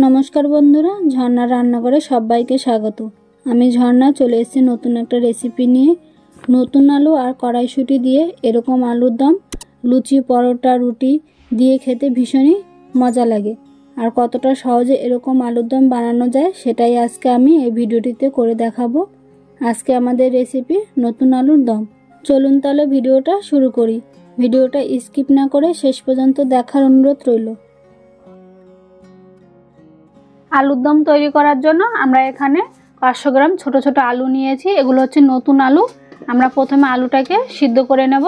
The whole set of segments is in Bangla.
নমস্কার বন্ধুরা, ঝর্ণা রান্নাঘরে সবাইকে স্বাগত। আমি ঝর্ণা চলে এসেছি নতুন একটা রেসিপি নিয়ে। নতুন আলু আর কড়াইশুঁটি দিয়ে এরকম আলুর দম লুচি, পরোটা, রুটি দিয়ে খেতে ভীষণই মজা লাগে। আর কতটা সহজে এরকম আলুর দম বানানো যায় সেটাই আজকে আমি এই ভিডিওটিতে করে দেখাবো। আজকে আমাদের রেসিপি নতুন আলুর দম। চলুন তাহলে ভিডিওটা শুরু করি। ভিডিওটা স্কিপ না করে শেষ পর্যন্ত দেখার অনুরোধ রইল। আলুর দম তৈরি করার জন্য আমরা এখানে 500 গ্রাম ছোট ছোট আলু নিয়েছি। এগুলো হচ্ছে নতুন আলু। আমরা প্রথমে আলুটাকে সিদ্ধ করে নেব।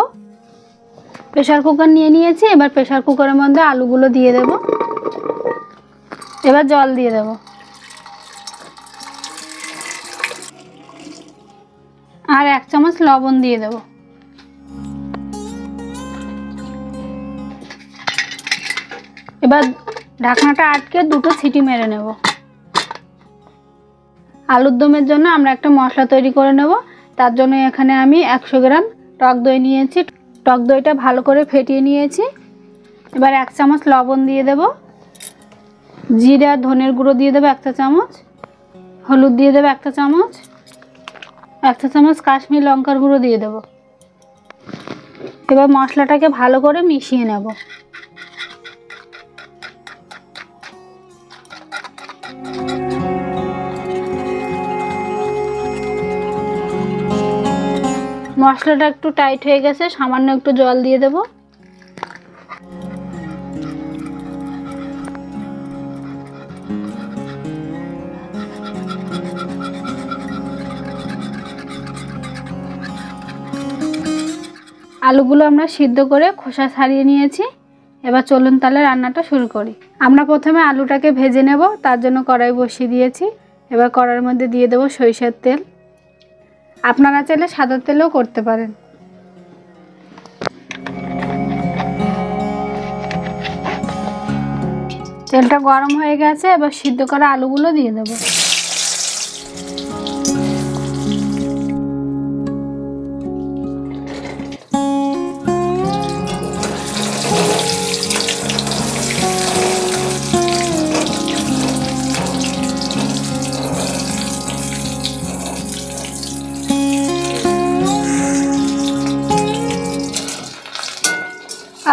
প্রেসার কুকার নিয়ে নিয়েছি। এবার প্রেসার কুকারের মধ্যে আলুগুলো দিয়ে দেব। এবার জল দিয়ে দেব। আর 1 চামচ লবণ দিয়ে দেব। এবার ঢাকনাটা আটকে দুটো সিটি মেরে নেব। আলুর দমের জন্য আমরা একটা মশলা তৈরি করে নেব। তার জন্য এখানে আমি 100 গ্রাম টক দই নিয়েছি। টক দইটা ভালো করে ফেটিয়ে নিয়েছি। এবার 1 চামচ লবণ দিয়ে দেব। জিরা আর ধনের গুঁড়ো দিয়ে দেব 1 চা চামচ। হলুদ দিয়ে দেব 1 চা চামচ। 1 চা চামচ কাশ্মীরি লঙ্কার গুঁড়ো দিয়ে দেব। এবার মশলাটাকে ভালো করে মিশিয়ে নেব। মশলাটা একটু টাইট হয়ে গেছে, সামান্য একটু জল দিয়ে দেব। আলুগুলো আমরা সিদ্ধ করে খোসা ছাড়িয়ে নিয়েছি। এবার চলুন তাহলে রান্নাটা শুরু করি। আমরা প্রথমে আলুটাকে ভেজে নেব। তার জন্য কড়াই বসিয়ে দিয়েছি। এবার কড়াইয়ের মধ্যে দিয়ে দেব সরিষার তেল। আপনারা চাইলে সাদা তেলেও করতে পারেন। তেলটা গরম হয়ে গেছে। এবার সিদ্ধ করা আলুগুলো দিয়ে দেব।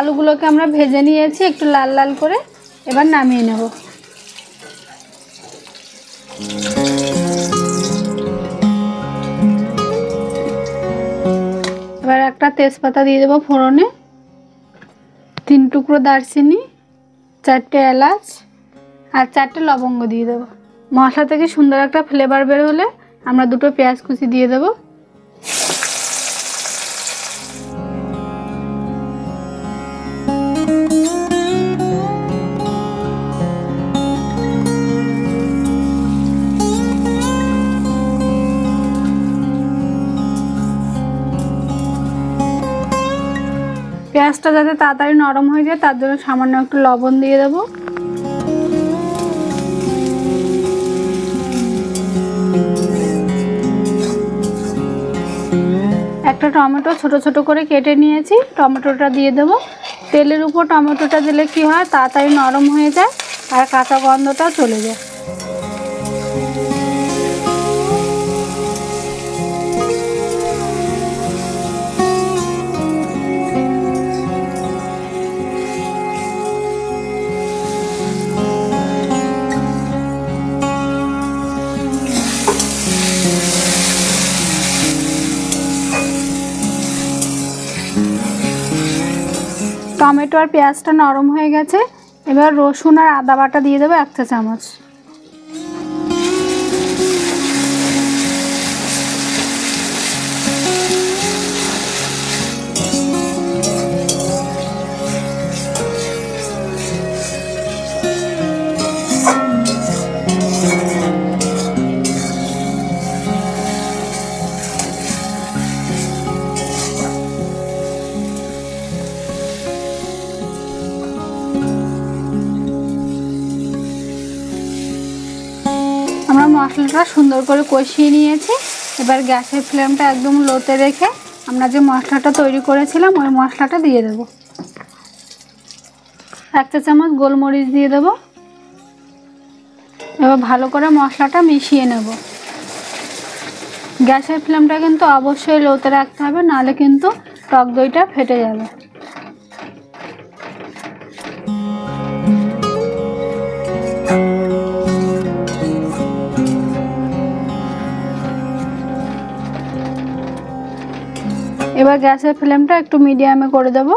আলুগুলোকে আমরা ভেজে নিয়েছি একটু লাল লাল করে। এবার নামিয়ে নেব। এবার একটা তেজপাতা দিয়ে দেবো ফোড়নে। 3 টুকরো দারচিনি, 4টে এলাচ আর 4টে লবঙ্গ দিয়ে দেবো। মশলা থেকে সুন্দর একটা ফ্লেভার বের হলে আমরা 2টো পেঁয়াজ কুচি দিয়ে দেবো। পেঁয়াজটা যাতে তাড়াতাড়ি নরম হয়ে যায় তার জন্য সামান্য একটু লবণ দিয়ে দেব। একটা টমেটো ছোট ছোট করে কেটে নিয়েছি। টমেটোটা দিয়ে দেব। তেলের উপর টমেটোটা দিলে কি হয়, তাড়াতাড়ি নরম হয়ে যায় আর কাঁচা গন্ধটাও চলে যায়। টমেটো আর পেঁয়াজটা নরম হয়ে গেছে। এবার রসুন আর আদা বাটা দিয়ে দেবো 1 চা চামচ। মশলাটা সুন্দর করে কষিয়ে নিয়েছি। এবার গ্যাসের ফ্লেমটা একদম লোতে রেখে আমরা যে মশলাটা তৈরি করেছিলাম ওই মশলাটা দিয়ে দেব। 1 চা চামচ গোলমরিচ দিয়ে দেব। এবার ভালো করে মশলাটা মিশিয়ে নেব। গ্যাসের ফ্লেমটা কিন্তু অবশ্যই লোতে রাখতে হবে, নাহলে কিন্তু টক দইটা ফেটে যাবে। এবার গ্যাসের ফ্লেমটা একটু মিডিয়ামে করে দেব।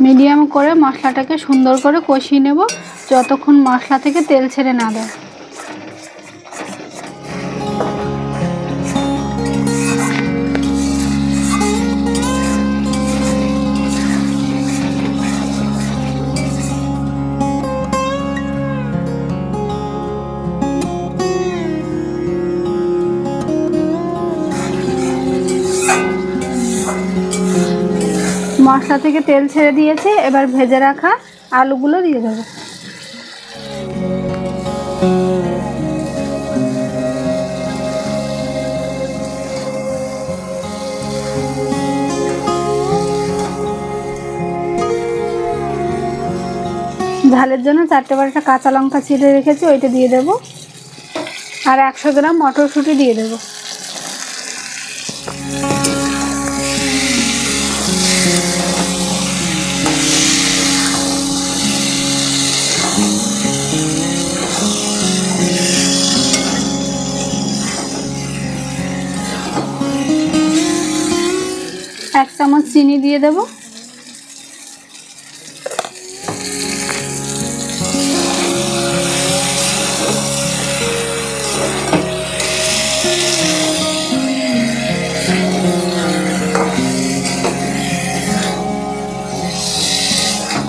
মিডিয়াম করে মশলাটাকে সুন্দর করে কষিয়ে নেব যতক্ষণ মশলা থেকে তেল ছেড়ে না দেয়। মশলা থেকে তেল ছেড়ে দিয়েছে, এবার ভেজে রাখা আলুগুলো দিয়ে দেবো। ঝালের জন্য 4-5টা কাঁচা লঙ্কা চিড়ে রেখেছি, ওইটা দিয়ে দেবো। আর 100 গ্রাম মটরশুঁটি দিয়ে দেবো। এক চামচ চিনি দিয়ে দেব।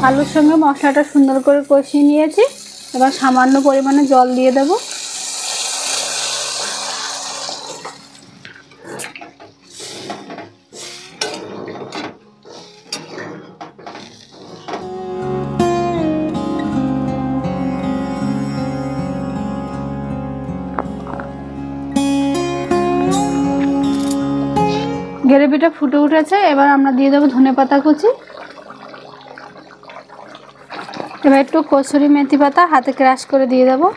আলুর সঙ্গে মশলাটা সুন্দর করে কষিয়ে নিয়েছি, এবার সামান্য পরিমাণে জল দিয়ে দেব। গ্রেভিটা ফুটে উঠেছে, এবার আমরা দিয়ে দেবো ধনেপাতা কুচি। এবার একটু কসুরি মেথি পাতা হাতে ক্রাশ করে দিয়ে দেবো।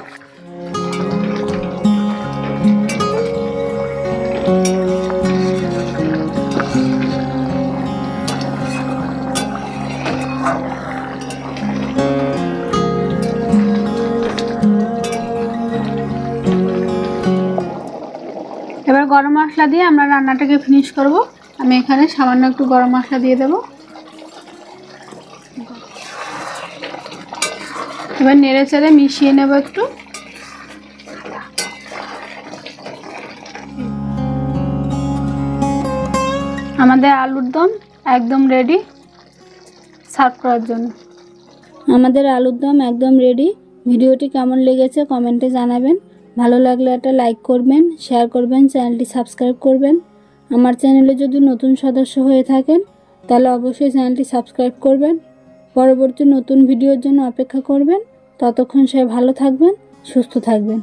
এবার গরম মশলা দিয়ে আমরা রান্নাটাকে ফিনিশ করব। আমি এখানে সামান্য একটু গরম মশলা দিয়ে দেব। এবার নেড়ে চেড়ে মিশিয়ে নেব একটু। আমাদের আলুর দম একদম রেডি সার্ভ করার জন্য। আমাদের আলুর দম একদম রেডি। ভিডিওটি কেমন লেগেছে কমেন্টে জানাবেন। ভালো লাগলে একটা লাইক করবেন, শেয়ার করবেন, চ্যানেলটি সাবস্ক্রাইব করবেন। আমার চ্যানেলে যদি নতুন সদস্য হয়ে থাকেন তাহলে অবশ্যই চ্যানেলটি সাবস্ক্রাইব করবেন। পরবর্তী নতুন ভিডিওর জন্য অপেক্ষা করবেন। ততক্ষণ সবাই ভালো থাকবেন, সুস্থ থাকবেন।